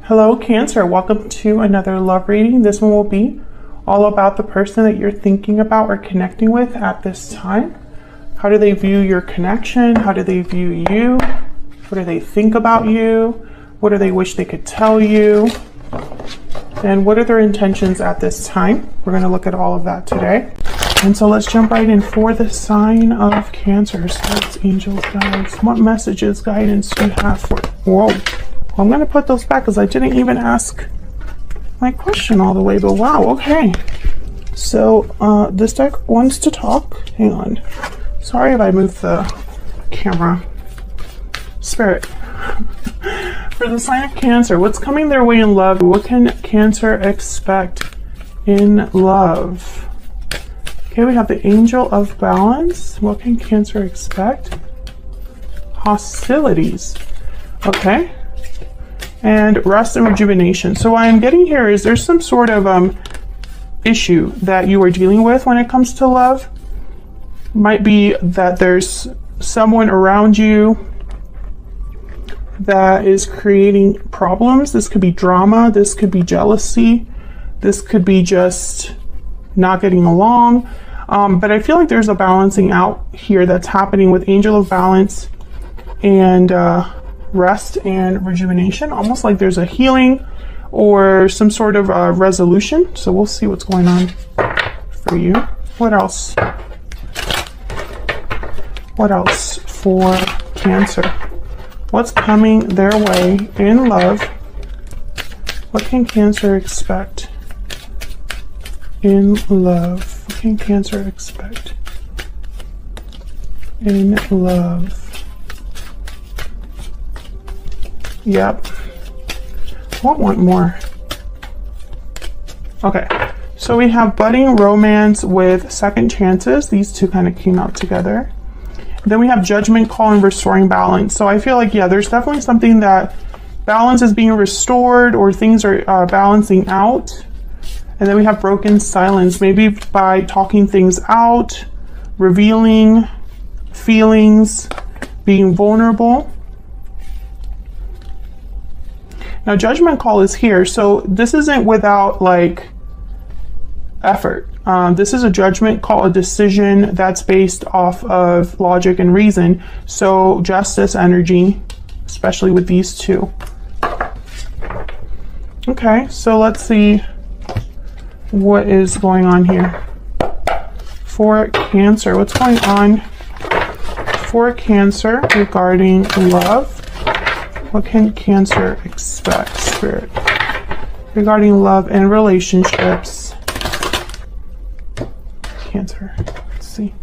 Hello, Cancer. Welcome to another love reading. This one will be all about the person that you're thinking about or connecting with at this time. How do they view your connection? How do they view you? What do they think about you? What do they wish they could tell you? And what are their intentions at this time? We're going to look at all of that today. And so let's jump right in for the sign of Cancer. Spirits, angels, guides. What messages, guidance do you have for... Whoa. I'm going to put those back because I didn't even ask my question all the way, but wow, okay. So this deck wants to talk. Hang on. Sorry if I moved the camera. Spirit. For the sign of Cancer, what's coming their way in love? What can Cancer expect in love? Okay, we have the Angel of Balance. What can Cancer expect? Hostilities. Okay. And rest and rejuvenation. So what I'm getting here is there's some sort of issue that you are dealing with when it comes to love. Might be that there's someone around you that is creating problems. This could be drama. This could be jealousy. This could be just not getting along. But I feel like there's a balancing out here that's happening with Angel of Balance and rest and rejuvenation, almost like there's a healing or some sort of resolution. So we'll see what's going on for you. What else? What else for Cancer? What's coming their way in love? What can Cancer expect in love? What can Cancer expect in love? Yep. Won't want more. Okay. So we have budding romance with second chances. These two kind of came out together. Then we have judgment call and restoring balance. So I feel like, yeah, there's definitely something that balance is being restored or things are balancing out. And then we have broken silence, maybe by talking things out, revealing feelings, being vulnerable. Now, judgment call is here, so this isn't without like effort. This is a judgment call, a decision that's based off of logic and reason. So justice energy, especially with these two. Okay, so let's see what is going on here for Cancer. What's going on for Cancer regarding love? What can Cancer expect, Spirit, regarding love and relationships? Cancer. Let's see.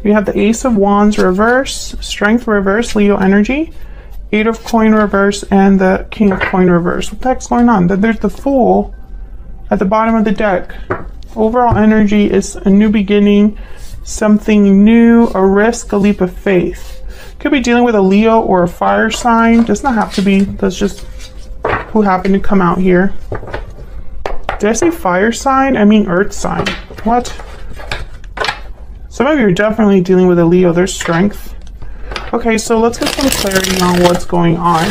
We have the Ace of Wands reverse, Strength reverse, Leo energy, Eight of Coin reverse, and the King of Coin reverse. What the heck's going on? Then there's the Fool at the bottom of the deck. Overall energy is a new beginning, something new, a risk, a leap of faith. Could be dealing with a Leo or a fire sign. Does not have to be. That's just who happened to come out here. Did I say fire sign? I mean earth sign. What? Some of you are definitely dealing with a Leo. There's strength. Okay, so let's get some clarity on what's going on.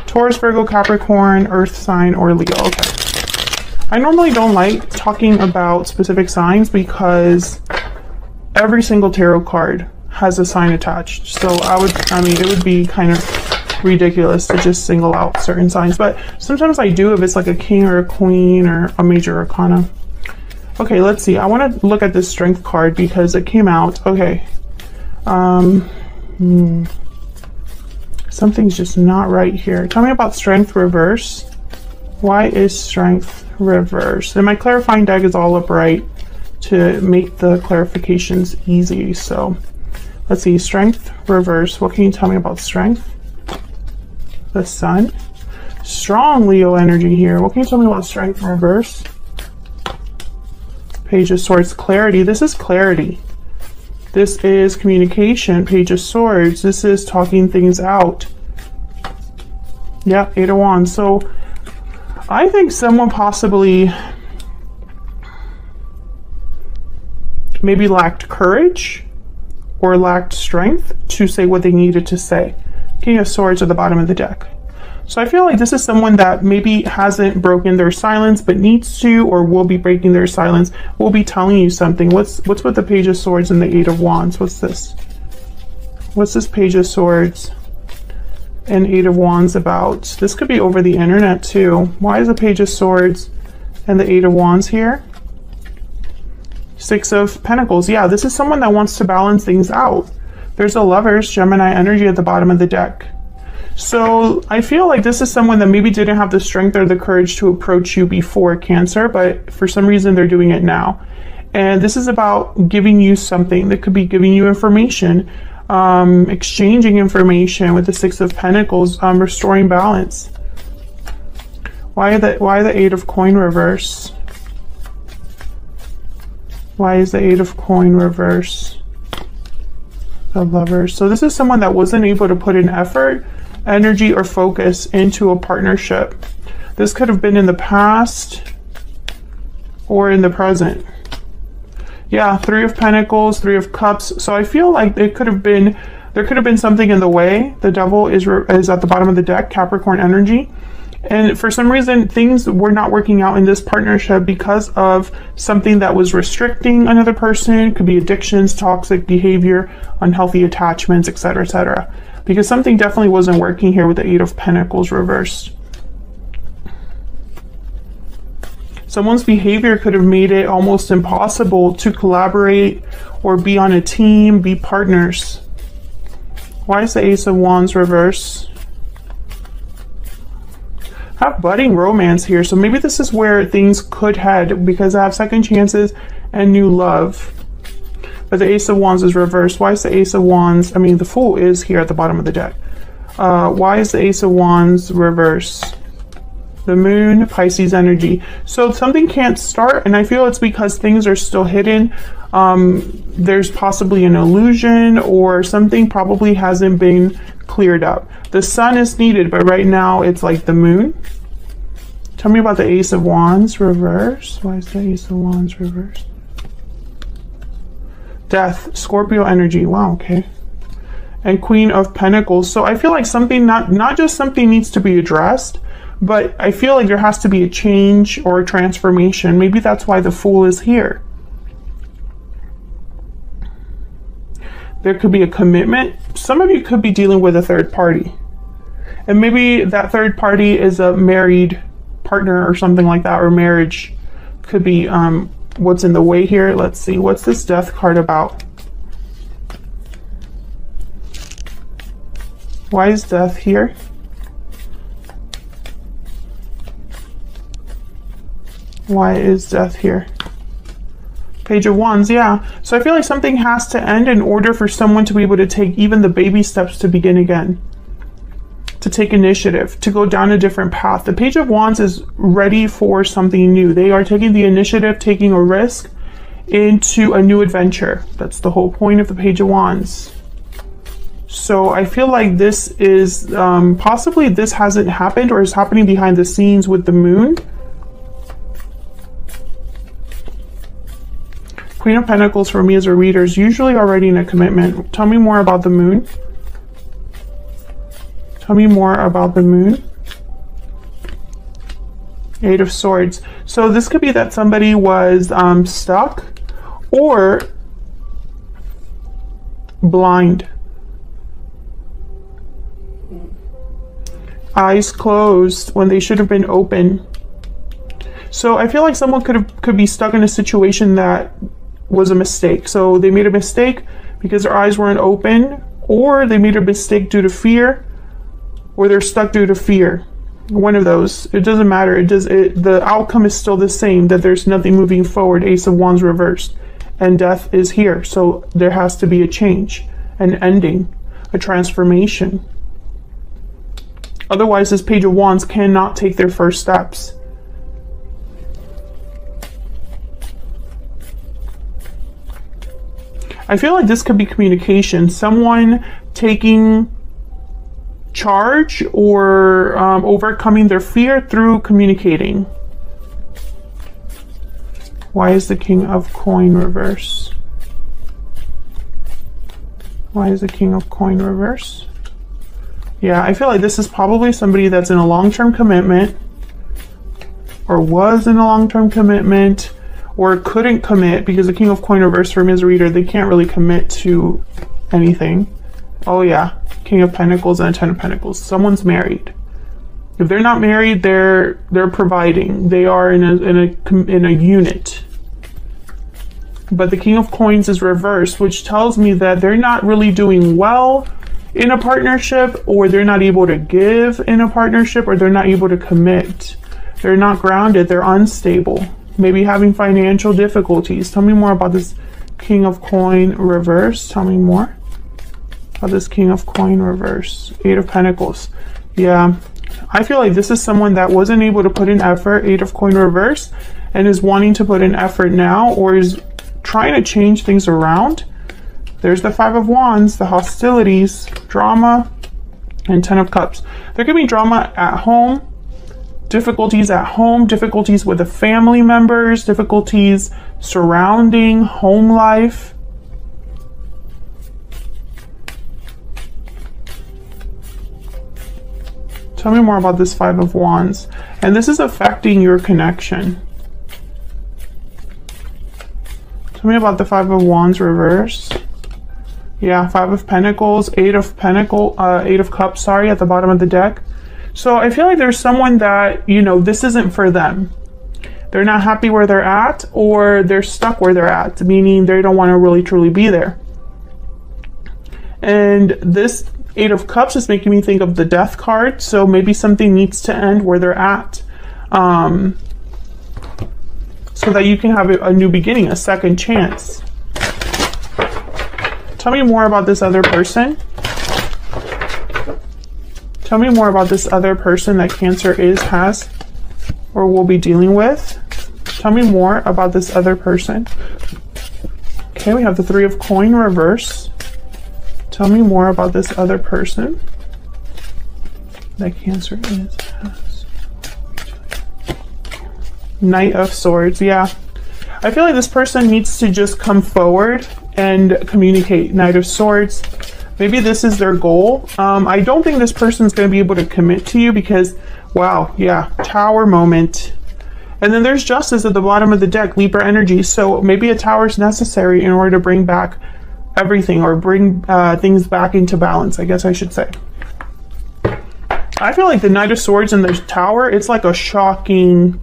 Taurus, Virgo, Capricorn, earth sign, or Leo. Okay. I normally don't like talking about specific signs because every single tarot card has a sign attached. So it would be kind of ridiculous to just single out certain signs. But sometimes I do if it's like a king or a queen or a major arcana. Okay, let's see. I want to look at this strength card because it came out. Okay. Something's just not right here. Tell me about strength reverse. Why is strength reverse? And my clarifying deck is all upright to make the clarifications easy. So let's see, strength reverse. What can you tell me about strength? The Sun. Strong Leo energy here. What can you tell me about strength reverse? Page of Swords, clarity. This is clarity. This is communication. Page of Swords. This is talking things out. Yep, Eight of Wands. So I think someone possibly maybe lacked courage or lacked strength to say what they needed to say. King of Swords at the bottom of the deck. So I feel like this is someone that maybe hasn't broken their silence but needs to, or will be breaking their silence, will be telling you something. What's with the Page of Swords and the Eight of Wands? What's this? What's this Page of Swords and Eight of Wands about? This could be over the internet too. Why is the Page of Swords and the Eight of Wands here? Six of Pentacles. Yeah, this is someone that wants to balance things out. There's a Lovers, Gemini energy at the bottom of the deck. So I feel like this is someone that maybe didn't have the strength or the courage to approach you before, Cancer, but for some reason they're doing it now. And this is about giving you something. That could be giving you information, exchanging information with the Six of Pentacles, restoring balance. Why the Eight of Coin reverse? Why is the Eight of Coin reverse? The Lovers. So this is someone that wasn't able to put in effort, energy, or focus into a partnership. This could have been in the past or in the present. Yeah, Three of Pentacles, Three of Cups. So I feel like there could have been something in the way. The Devil is at the bottom of the deck, Capricorn energy. And for some reason, things were not working out in this partnership because of something that was restricting another person. It could be addictions, toxic behavior, unhealthy attachments, etc., etc. Because something definitely wasn't working here with the Eight of Pentacles reversed. Someone's behavior could have made it almost impossible to collaborate or be on a team, be partners. Why is the Ace of Wands reversed? I have budding romance here, so maybe this is where things could head, because I have second chances and new love. But the Ace of Wands is reversed. Why is the Ace of Wands, I mean the Fool is here at the bottom of the deck. Why is the Ace of Wands reversed? The Moon, Pisces energy. So something can't start, and I feel it's because things are still hidden. There's possibly an illusion, or something probably hasn't been cleared up. The Sun is needed, but right now it's like the Moon. Tell me about the Ace of Wands reverse. Why is the Ace of Wands reversed? Death, Scorpio energy. Wow, okay. And Queen of Pentacles. So I feel like something, not just something needs to be addressed, but I feel like there has to be a change or a transformation. Maybe that's why the Fool is here. There could be a commitment. Some of you could be dealing with a third party. And maybe that third party is a married partner or something like that, or marriage. Could be what's in the way here. Let's see. What's this Death card about? Why is Death here? Why is Death here? Page of Wands, yeah. So I feel like something has to end in order for someone to be able to take even the baby steps to begin again. To take initiative, to go down a different path. The Page of Wands is ready for something new. They are taking the initiative, taking a risk into a new adventure. That's the whole point of the Page of Wands. So I feel like this is, possibly this hasn't happened or is happening behind the scenes with the Moon. Queen of Pentacles for me as a reader is usually already in a commitment. Tell me more about the Moon. Tell me more about the Moon. Eight of Swords. So this could be that somebody was stuck or blind. Eyes closed when they should have been open. So I feel like someone could be stuck in a situation that was a mistake. So they made a mistake because their eyes weren't open, or they made a mistake due to fear, or they're stuck due to fear. One of those. It doesn't matter. The outcome is still the same, that there's nothing moving forward. Ace of Wands reversed. And Death is here. So there has to be a change, an ending, a transformation. Otherwise, this Page of Wands cannot take their first steps. I feel like this could be communication. Someone taking charge or overcoming their fear through communicating. Why is the King of Coin reverse? Why is the King of Coin reverse? Yeah, I feel like this is probably somebody that's in a long-term commitment, or was in a long-term commitment, or couldn't commit, because the King of Coin reverse for me as a reader, they can't really commit to anything. Oh yeah, King of Pentacles and a Ten of Pentacles. Someone's married. If they're not married, they're providing. They are in a unit. But the King of Coins is reversed, which tells me that they're not really doing well in a partnership, or they're not able to give in a partnership, or they're not able to commit. They're not grounded. They're unstable. Maybe having financial difficulties. Tell me more about this King of Coin reverse. Tell me more about this King of Coin reverse. Eight of Pentacles. Yeah. I feel like this is someone that wasn't able to put in effort, Eight of Coin reverse, and is wanting to put in effort now, or is trying to change things around. There's the Five of Wands, the hostilities, drama, and Ten of Cups. There could be drama at home, difficulties with the family members, difficulties surrounding home life. Tell me more about this Five of Wands. And this is affecting your connection. Tell me about the Five of Wands reverse. Yeah, Five of Pentacles, Eight of Cups, sorry, at the bottom of the deck. So I feel like there's someone that, you know, this isn't for them. They're not happy where they're at, or they're stuck where they're at, meaning they don't want to really truly be there. And this Eight of Cups is making me think of the Death card. So maybe something needs to end where they're at, so that you can have a new beginning, a second chance. Tell me more about this other person. Tell me more about this other person that Cancer has, or will be dealing with. Tell me more about this other person. Okay, we have the Three of Coin reverse. Tell me more about this other person that Cancer has. Knight of Swords, yeah. I feel like this person needs to just come forward and communicate. Knight of Swords. Maybe this is their goal. I don't think this person's going to be able to commit to you because, wow, yeah, Tower moment. And then there's Justice at the bottom of the deck, Libra energy. So maybe a tower is necessary in order to bring back everything, or bring things back into balance, I guess I should say. I feel like the Knight of Swords and the Tower, it's like a shocking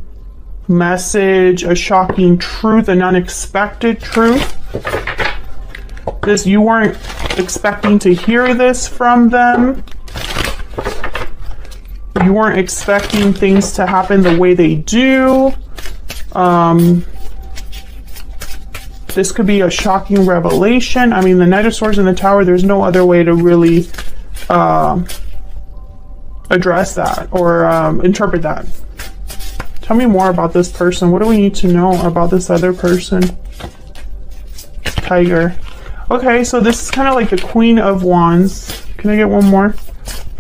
message, a shocking truth, an unexpected truth. This, you weren't expecting to hear this from them. You weren't expecting things to happen the way they do. This could be a shocking revelation. I mean, the Knight of Swords and the Tower, there's no other way to really address that or interpret that. Tell me more about this person. What do we need to know about this other person? Tiger. Okay, so this is kind of like the Queen of Wands. Can I get one more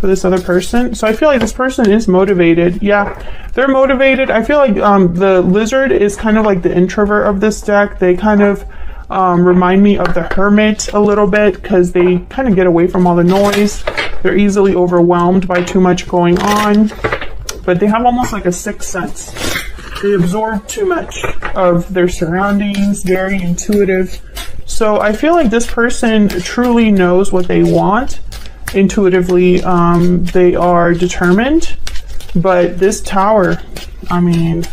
for this other person? So I feel like this person is motivated. Yeah, they're motivated. I feel like the Lizard is kind of like the introvert of this deck. They kind of remind me of the Hermit a little bit because they kind of get away from all the noise. They're easily overwhelmed by too much going on, but they have almost like a sixth sense. They absorb too much of their surroundings, very intuitive. So I feel like this person truly knows what they want. Intuitively, they are determined. But this Tower, I mean,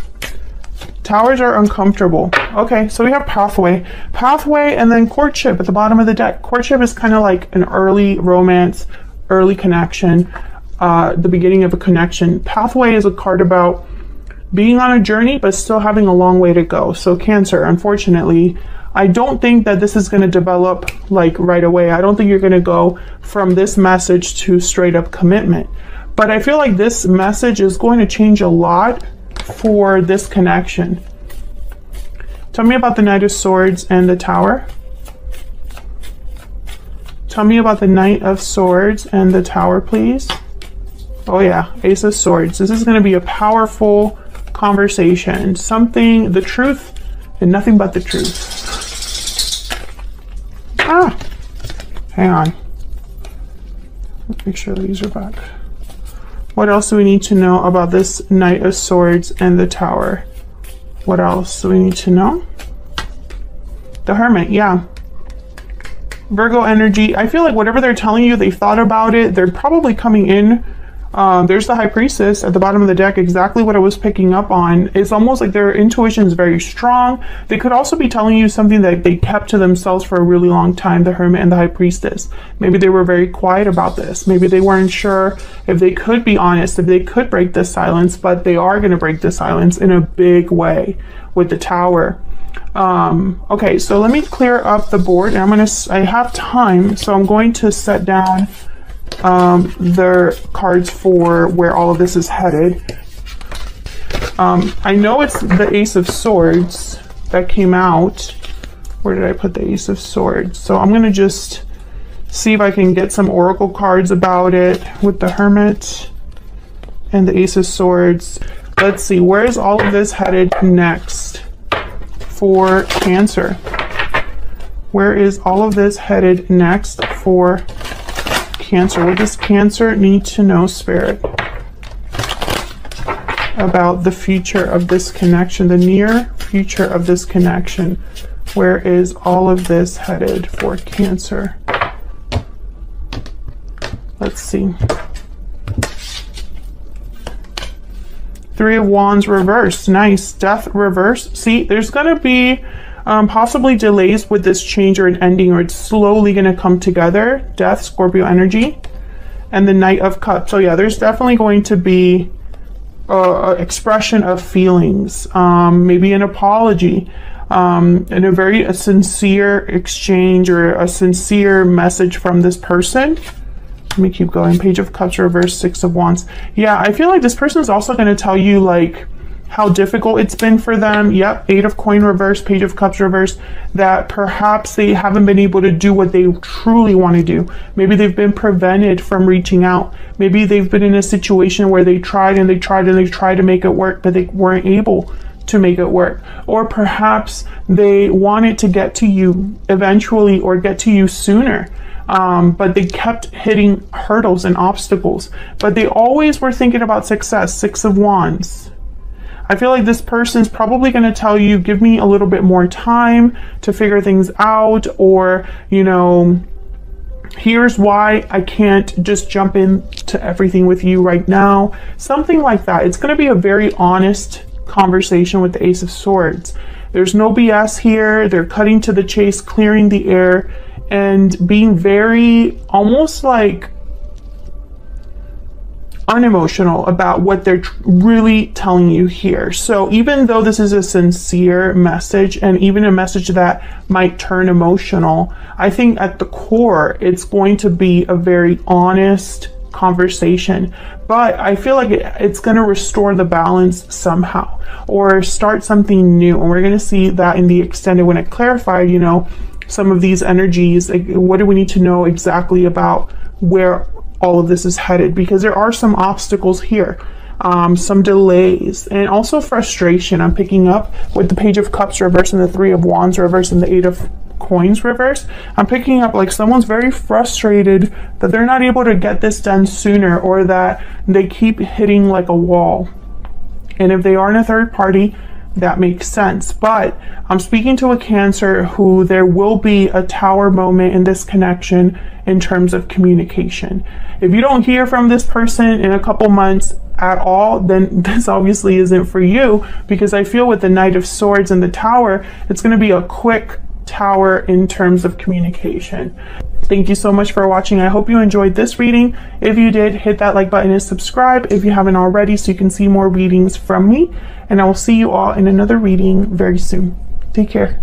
Towers are uncomfortable. Okay, so we have Pathway. Pathway and then Courtship at the bottom of the deck. Courtship is kind of like an early romance, early connection, the beginning of a connection. Pathway is a card about being on a journey, but still having a long way to go. So Cancer, unfortunately, I don't think that this is going to develop like right away. I don't think you're going to go from this message to straight up commitment. But I feel like this message is going to change a lot for this connection. Tell me about the Knight of Swords and the Tower. Tell me about the Knight of Swords and the Tower, please. Oh yeah, Ace of Swords. This is going to be a powerful conversation. Something, the truth and nothing but the truth. Hang on. Make sure these are back. What else do we need to know about this Knight of Swords and the Tower? What else do we need to know? The Hermit, yeah. Virgo energy. I feel like whatever they're telling you, they thought about it. They're probably coming in. There's the High Priestess at the bottom of the deck, exactly what I was picking up on. It's almost like their intuition is very strong. They could also be telling you something that they kept to themselves for a really long time, the Hermit and the High Priestess. Maybe they were very quiet about this. Maybe they weren't sure if they could be honest, if they could break the silence, but they are going to break the silence in a big way with the Tower. Okay, so let me clear up the board, and I have time, so I'm going to set down their cards for where all of this is headed. I know it's the Ace of Swords that came out. Where did I put the Ace of Swords? So I'm gonna just see if I can get some oracle cards about it with the Hermit and the Ace of Swords. Let's see, where is all of this headed next for Cancer? Where is all of this headed next for Cancer? What does Cancer need to know, Spirit, about the future of this connection, the near future of this connection? Where is all of this headed for Cancer? Let's see. Three of Wands reversed. Nice. Death reversed. See, there's going to be possibly delays with this change or an ending, or it's slowly going to come together. Death, Scorpio energy, and the Knight of Cups. So yeah, there's definitely going to be an expression of feelings, maybe an apology, and a very sincere exchange or a sincere message from this person. Let me keep going. Page of Cups reverse, Six of Wands. Yeah, I feel like this person is also going to tell you like how difficult it's been for them. Yep, Eight of Coin reverse, Page of Cups reverse, that perhaps they haven't been able to do what they truly want to do. Maybe they've been prevented from reaching out. Maybe they've been in a situation where they tried and they tried and they tried to make it work, but they weren't able to make it work. Or perhaps they wanted to get to you eventually or get to you sooner. But they kept hitting hurdles and obstacles, but they always were thinking about success. Six of Wands. I feel like this person's probably going to tell you, give me a little bit more time to figure things out, or, you know, here's why I can't just jump into everything with you right now. Something like that. It's going to be a very honest conversation with the Ace of Swords. There's no BS here. They're cutting to the chase, clearing the air, and being very almost like unemotional about what they're really telling you here. So even though this is a sincere message, and even a message that might turn emotional, I think at the core it's going to be a very honest conversation. But I feel like it's going to restore the balance somehow, or start something new. And we're going to see that in the extended when it clarified, you know, some of these energies. Like, what do we need to know exactly about where all of this is headed? Because there are some obstacles here, some delays, and also frustration. I'm picking up with the Page of Cups reverse and the Three of Wands reverse and the Eight of Coins reverse. I'm picking up like someone's very frustrated that they're not able to get this done sooner, or that they keep hitting like a wall. And if they are in a third party, that makes sense. But I'm speaking to a Cancer who there will be a Tower moment in this connection in terms of communication. If you don't hear from this person in a couple months at all, then this obviously isn't for you, because I feel with the Knight of Swords and the Tower, it's going to be a quick Tower in terms of communication. Thank you so much for watching. I hope you enjoyed this reading. If you did, hit that like button and subscribe if you haven't already, so you can see more readings from me. And I will see you all in another reading very soon. Take care.